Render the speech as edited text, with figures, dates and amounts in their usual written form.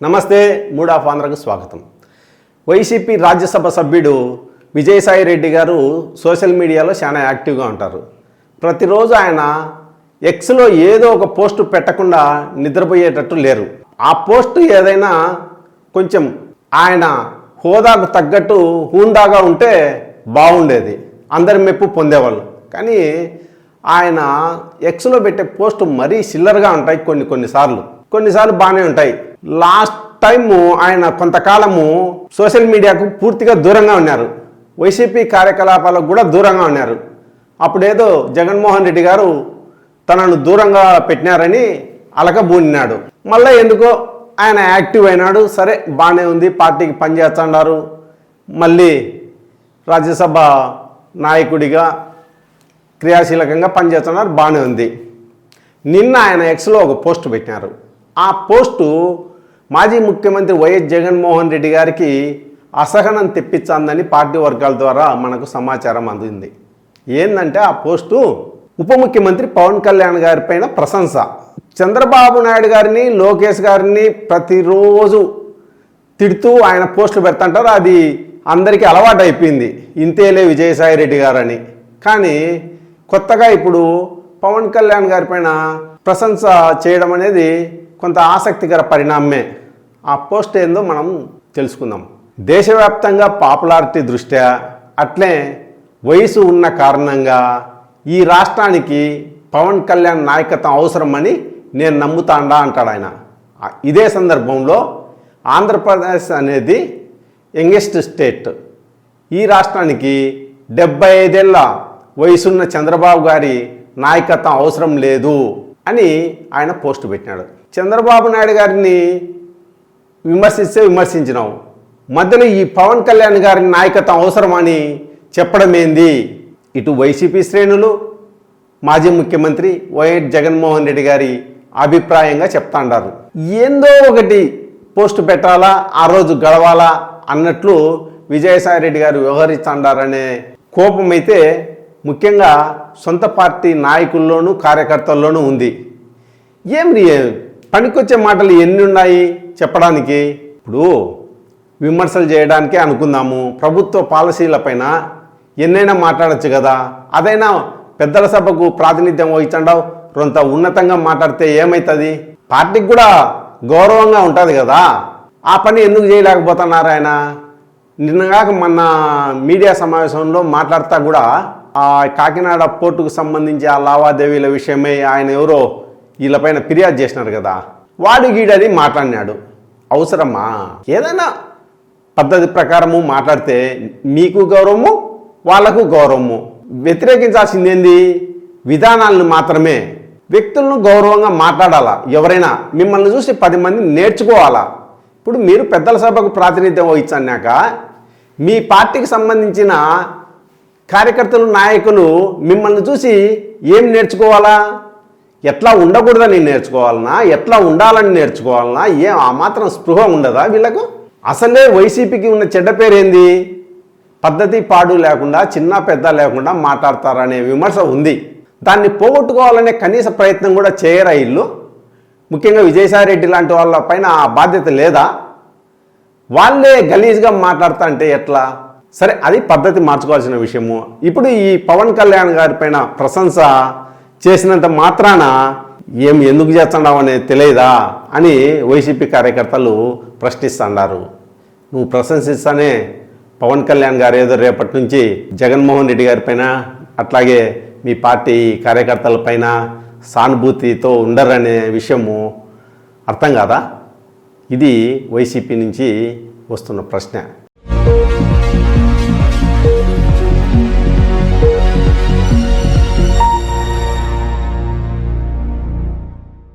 నమస్తే mood of ఆంధ్రకు స్వాగతం. YCP Rajya Sabha సభ్యుడు విజయసాయి రెడ్డి గారు సోషల్ మీడియాలో చాలా యాక్టివ్గా ఉంటారు. ప్రతిరోజు ఆయన ఎక్స్లో ఏదో ఒక పోస్టు పెట్టకుండా నిద్రపోయేటట్టు లేరు. ఆ పోస్టు ఏదైనా కొంచెం ఆయన హోదాకు తగ్గట్టు హూందాగా ఉంటే బాగుండేది, అందరి మెప్పు పొందేవాళ్ళు. కానీ ఆయన ఎక్స్లో పెట్టే పోస్టు మరీ చిల్లరగా ఉంటాయి. కొన్నిసార్లు బాగానే ఉంటాయి. లాస్ట్ టైము ఆయన కొంతకాలము సోషల్ మీడియాకు పూర్తిగా దూరంగా ఉన్నారు, వైసీపీ కార్యకలాపాలకు కూడా దూరంగా ఉన్నారు. అప్పుడేదో జగన్మోహన్ రెడ్డి గారు తనను దూరంగా పెట్టినారని అలకబూనినాడు. మళ్ళీ ఎందుకో ఆయన యాక్టివ్ అయినాడు. సరే బాగానే ఉంది, పార్టీకి పనిచేస్తున్నారు, మళ్ళీ రాజ్యసభ నాయకుడిగా క్రియాశీలకంగా పనిచేస్తున్నారు, బాగానే ఉంది. నిన్న ఆయన ఎక్స్లో ఒక పోస్ట్ పెట్టినారు. ఆ పోస్టు మాజీ ముఖ్యమంత్రి వైఎస్ జగన్మోహన్ రెడ్డి గారికి అసహనం తెప్పించాందని పార్టీ వర్గాల ద్వారా మనకు సమాచారం అందింది. ఏంటంటే ఆ పోస్టు ఉప ముఖ్యమంత్రి పవన్ కళ్యాణ్ గారి పైన ప్రశంస. చంద్రబాబు నాయుడు గారిని, లోకేష్ గారిని ప్రతిరోజు తిడుతూ ఆయన పోస్టులు పెడుతుంటారు. అది అందరికీ అలవాటు అయిపోయింది, ఇంతేలే విజయసాయి రెడ్డి గారని. కానీ కొత్తగా ఇప్పుడు పవన్ కళ్యాణ్ గారి పైన ప్రశంస చేయడం అనేది కొంత ఆసక్తికర పరిణామమే. ఆ పోస్ట్ ఏందో మనం తెలుసుకుందాం. దేశవ్యాప్తంగా పాపులారిటీ దృష్ట్యా, అట్లే వయసు ఉన్న కారణంగా ఈ రాష్ట్రానికి పవన్ కళ్యాణ్ నాయకత్వం అవసరమని నేను నమ్ముతాండా అంటాడు ఆయన. ఇదే సందర్భంలో ఆంధ్రప్రదేశ్ అనేది యంగెస్ట్ స్టేట్. ఈ రాష్ట్రానికి 75 ఏళ్ళ వయసున్న చంద్రబాబు గారి నాయకత్వం అవసరం లేదు అని ఆయన పోస్టు పెట్టినాడు. చంద్రబాబు నాయుడు గారిని విమర్శించినావు, మధ్యలో ఈ పవన్ కళ్యాణ్ గారి నాయకత్వం అవసరమని చెప్పడం ఏంది? ఇటు వైసీపీ శ్రేణులు, మాజీ ముఖ్యమంత్రి వైఎస్ జగన్మోహన్ రెడ్డి గారి అభిప్రాయంగా చెప్తాండారు. ఏందో ఒకటి పోస్టు పెట్టాలా, ఆ రోజు గడవాలా అన్నట్లు విజయసాయి రెడ్డి గారు వ్యవహరిస్తాండారనే కోపం అయితే ముఖ్యంగా సొంత పార్టీ నాయకుల్లోనూ కార్యకర్తల్లోనూ ఉంది. ఏమి పనికొచ్చే మాటలు ఎన్ని ఉన్నాయి చెప్పడానికి? ఇప్పుడు విమర్శలు చేయడానికే అనుకుందాము, ప్రభుత్వ పాలసీలపైన ఎన్నైనా మాట్లాడచ్చు కదా. అదైనా పెద్దల సభకు ప్రాతినిధ్యం వహించండావు, కొంత ఉన్నతంగా మాట్లాడితే ఏమవుతుంది? పార్టీకి కూడా గౌరవంగా ఉంటుంది కదా. ఆ పని ఎందుకు చేయలేకపోతున్నారు ఆయన? నిన్నగాక మొన్న మీడియా సమావేశంలో మాట్లాడుతూ కూడా ఆ కాకినాడ పోర్టుకు సంబంధించి ఆ లావాదేవీల విషయమై ఆయన ఎవరో వీళ్ళపైన ఫిర్యాదు చేసినారు కదా, వాడు గీడని మాట్లాడినాడు. అవసరమా? ఏదైనా పద్ధతి ప్రకారము మాట్లాడితే మీకు గౌరవము, వాళ్లకు గౌరవము. వ్యతిరేకించాల్సిందేంది? విధానాలను మాత్రమే. వ్యక్తులను గౌరవంగా మాట్లాడాలా. ఎవరైనా మిమ్మల్ని చూసి 10 మంది నేర్చుకోవాలా. ఇప్పుడు మీరు పెద్దల సభకు ప్రాతినిధ్యం వహించాక మీ పార్టీకి సంబంధించిన కార్యకర్తలు, నాయకులు మిమ్మల్ని చూసి ఏం నేర్చుకోవాలా? ఎట్లా ఉండకూడదని నేర్చుకోవాలన్నా, ఎట్లా ఉండాలని నేర్చుకోవాలన్నా? ఆ మాత్రం స్పృహ ఉండదా వీళ్ళకు? అసలే వైసీపీకి ఉన్న చెడ్డ పేరేంది? పద్ధతి పాడు లేకుండా, చిన్న పెద్ద లేకుండా మాట్లాడతారనే విమర్శ ఉంది. దాన్ని పోగొట్టుకోవాలనే కనీస ప్రయత్నం కూడా చేయరా వీళ్ళు? ముఖ్యంగా విజయసాయి రెడ్డి లాంటి వాళ్ళ పైన ఆ బాధ్యత లేదా? వాళ్ళే గలీజ్గా మాట్లాడుతా అంటే ఎట్లా? సరే, అది పద్ధతి మార్చుకోవాల్సిన విషయము. ఇప్పుడు ఈ పవన్ కళ్యాణ్ గారి పైన ప్రశంస చేసినంత మాత్రాన ఎందుకు చేస్తున్నావు అనేది తెలియదా అని వైసీపీ కార్యకర్తలు ప్రశ్నిస్తున్నారు. నువ్వు ప్రశంసిస్తానే పవన్ కళ్యాణ్ గారు ఏదో రేపటి నుంచి జగన్మోహన్ రెడ్డి గారి పైన, అట్లాగే మీ పార్టీ కార్యకర్తల పైన సానుభూతితో ఉండరనే విషయము అర్థం కాదా? ఇది వైసీపీ నుంచి వస్తున్న ప్రశ్న.